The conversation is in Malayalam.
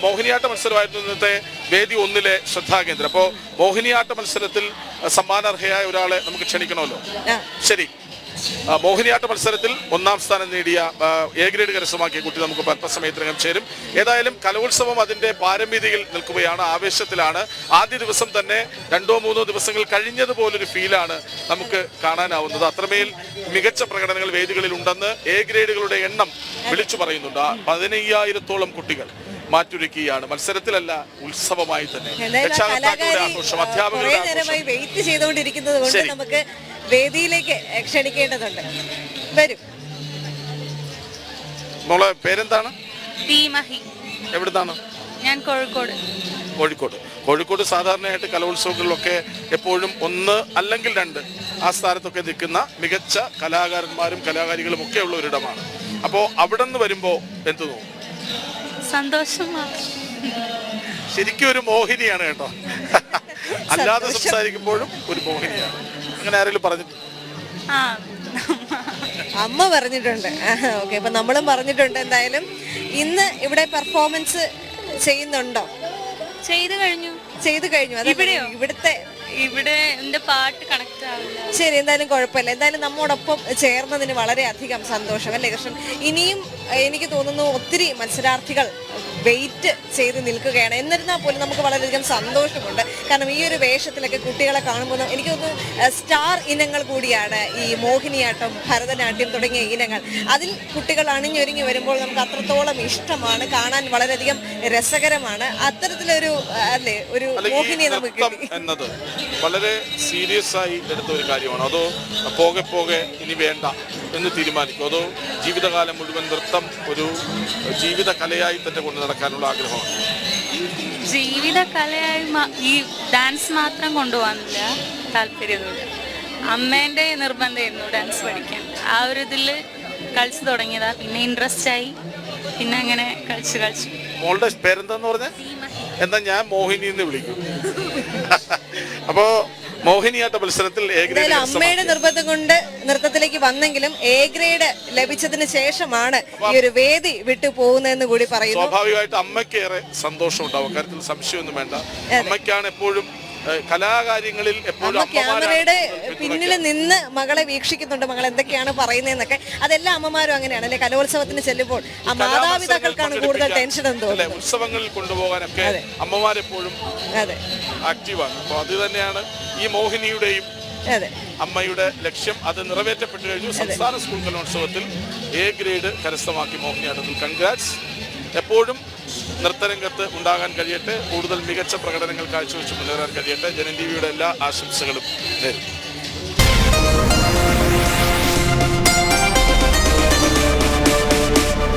മോഹിനിയാട്ട മത്സരമായിരുന്നു ഇന്നത്തെ വേദി 1-ലെ ശ്രദ്ധാകേന്ദ്രം. അപ്പോൾ മോഹിനിയാട്ട മത്സരത്തിൽ സമ്മാനാർഹയായ ഒരാളെ നമുക്ക് ക്ഷണിക്കണമല്ലോ. ശരി, മോഹിനിയാട്ട മത്സരത്തിൽ 1ാം സ്ഥാനം നേടിയ എ ഗ്രേഡ് കരസ്ഥമാക്കിയ കുട്ടി നമുക്ക് അല്പസമയത്തിനകം ചേരും. ഏതായാലും കലോത്സവം അതിന്റെ പാരമ്യതയിൽ നിൽക്കുകയാണ്, ആവേശത്തിലാണ്. ആദ്യ ദിവസം തന്നെ 2-3 ദിവസങ്ങൾ കഴിഞ്ഞതുപോലൊരു ഫീലാണ് നമുക്ക് കാണാനാവുന്നത്. അത്രമേൽ മികച്ച പ്രകടനങ്ങൾ വേദികളിൽ ഉണ്ടെന്ന് എ ഗ്രേഡുകളുടെ എണ്ണം വിളിച്ചു പറയുന്നുണ്ട്. 15,000-ഓളം കുട്ടികൾ മാറ്റുരയ്ക്കുകയാണ്. മത്സരത്തിലല്ല, ഉത്സവമായി തന്നെ. ആഘോഷം അധ്യാപകർ വെയിറ്റ് ചെയ്തുകൊണ്ടിരിക്കുന്നത് കൊണ്ട് നമുക്ക് വേദിയിലേക്ക് ക്ഷണിക്കേണ്ടതുണ്ട്. വരും. മോളെ പേരെന്താണ്? എവിടുന്നാണ്? ഞാൻ കോഴിക്കോട്. കോഴിക്കോട് സാധാരണയായിട്ട് കലോത്സവങ്ങളിലൊക്കെ എപ്പോഴും 1 അല്ലെങ്കിൽ 2 ആ സ്ഥാനത്തൊക്കെ നിൽക്കുന്ന മികച്ച കലാകാരന്മാരും കലാകാരികളും ഒക്കെ ഉള്ള ഒരിടമാണ്. അപ്പോൾ അവിടെ നിന്ന് വരുമ്പോ എന്ത് തോന്നും? സന്തോഷമാണ്. ശരിക്കും ഒരു മോഹിനിയാണ് കേട്ടോ. അല്ലാതെ സംസാരിക്കുമ്പോഴും ഒരു മോഹിനിയാണ്. അങ്ങനെ ആരെങ്കിലും പറഞ്ഞിട്ട്? അമ്മ പറഞ്ഞിട്ടുണ്ട്. ഓക്കെ, അപ്പൊ നമ്മളും പറഞ്ഞിട്ടുണ്ട്. എന്തായാലും ഇന്ന് ഇവിടെ പെർഫോമൻസ് ചെയ്യുന്നുണ്ടോ? ചെയ്തു കഴിഞ്ഞു. ഇവിടെ എന്റെ പാട്ട് കണക്ട് ആവില്ല. ശരി, എന്തായാലും കുഴപ്പമില്ല. എന്തായാലും നമ്മോടൊപ്പം ചേർന്നതിന് വളരെയധികം സന്തോഷം അല്ലേ കൃഷ്ണൻ? ഇനിയും എനിക്ക് തോന്നുന്നു ഒത്തിരി മത്സരാർത്ഥികൾ വെയിറ്റ് ചെയ്ത് നിൽക്കുകയാണ്. എന്നിരുന്നാൽ പോലും നമുക്ക് വളരെയധികം സന്തോഷമുണ്ട്. കാരണം ഈ ഒരു വേഷത്തിലൊക്കെ കുട്ടികളെ കാണുമ്പോൾ എനിക്ക് തോന്നുന്നു സ്റ്റാർ ഇനങ്ങൾ കൂടിയാണ് ഈ മോഹിനിയാട്ടം, ഭരതനാട്യം തുടങ്ങിയ ഇനങ്ങൾ. അതിൽ കുട്ടികൾ അണിഞ്ഞൊരുങ്ങി വരുമ്പോൾ നമുക്ക് അത്രത്തോളം ഇഷ്ടമാണ്, കാണാൻ വളരെയധികം രസകരമാണ്. അത്തരത്തിലൊരു അല്ലേ ഒരു മോഹിനിയെ നമുക്ക് എന്നത് വളരെ സീരിയസ് ആയി എടുത്ത ഒരു കാര്യമാണ്. അതോ പോകെ പോകെ ഇനി വേണ്ട എന്ന് തീരുമാനിക്കും? അതോ ജീവിതകാലം മുഴുവൻ നൃത്തം ഒരു ജീവിത കലയായി തന്നെ കൊണ്ടു നടക്കാനുള്ള ആഗ്രഹമാണ്? ജീവിത കലയായി ഈ ഡാൻസ് മാത്രം കൊണ്ടുപോകാനില്ല താല്പര്യമൊന്നുമില്ല. അമ്മേന്റെ നിർബന്ധമായിരുന്നു ഡാൻസ് പഠിക്കാൻ. ആ ഒരു ഇതിൽ കളിച്ചു തുടങ്ങിയതാ. പിന്നെ ഇൻട്രസ്റ്റ് ആയി, പിന്നെ അങ്ങനെ കളിച്ചു. മോളുടെ പേരെന്താന്ന് പറഞ്ഞ? എന്താ ഞാൻ മോഹിനി എന്ന് വിളിക്കും. അപ്പോ മോഹിനിയാട്ട മത്സരത്തിൽ അമ്മയുടെ നിർബന്ധം കൊണ്ട് നൃത്തത്തിലേക്ക് വന്നെങ്കിലും എ ഗ്രേഡ് ലഭിച്ചതിന് ശേഷമാണ് ഈ ഒരു വേദി വിട്ടു പോകുന്നതെന്ന് കൂടി പറയുന്നു. സ്വാഭാവികമായിട്ട് അമ്മയ്ക്ക് ഏറെ സന്തോഷം ഉണ്ടാവും, കാര്യത്തിൽ സംശയമൊന്നും വേണ്ട. അമ്മയ്ക്കാണ് എപ്പോഴും കലാകാര്യങ്ങളിൽ ക്യാമറയുടെ പിന്നിൽ നിന്ന് മകളെ വീക്ഷിക്കുന്നുണ്ട്, മകൾ എന്തൊക്കെയാണ് പറയുന്നതെന്നൊക്കെ. അതെല്ലാം അമ്മമാരും അങ്ങനെയാണ് അല്ലെ? കലോത്സവത്തിന് ചെല്ലുമ്പോൾ ആ മാതാപിതാക്കൾക്കാണ് കൂടുതൽ ടെൻഷൻ എന്ന് തോന്നുന്നത്. ഉത്സവങ്ങളിൽ കൊണ്ടുപോകാനൊക്കെ അമ്മമാരെപ്പോഴും ആക്റ്റീവാണ്. അപ്പോൾ അത് തന്നെയാണ് ഈ മോഹിനിയുടെയും അമ്മയുടെ ലക്ഷ്യം. അത് നിറവേറ്റപ്പെട്ടു കഴിഞ്ഞു. സംസ്ഥാന സ്കൂൾ കലോത്സവത്തിൽ എ ഗ്രേഡ് കരസ്ഥമാക്കി മോഹിനിയാട്ടത്തിൽ. കൺഗ്രാറ്റ്സ്. എപ്പോഴും നൃത്തരംഗത്ത് ഉണ്ടാകാൻ കഴിയട്ടെ, കൂടുതൽ മികച്ച പ്രകടനങ്ങൾ കാഴ്ചവെച്ച് മുന്നേറാൻ കഴിയട്ടെ. ജനൻ ടിവിയുടെ എല്ലാ ആശംസകളും നേരും.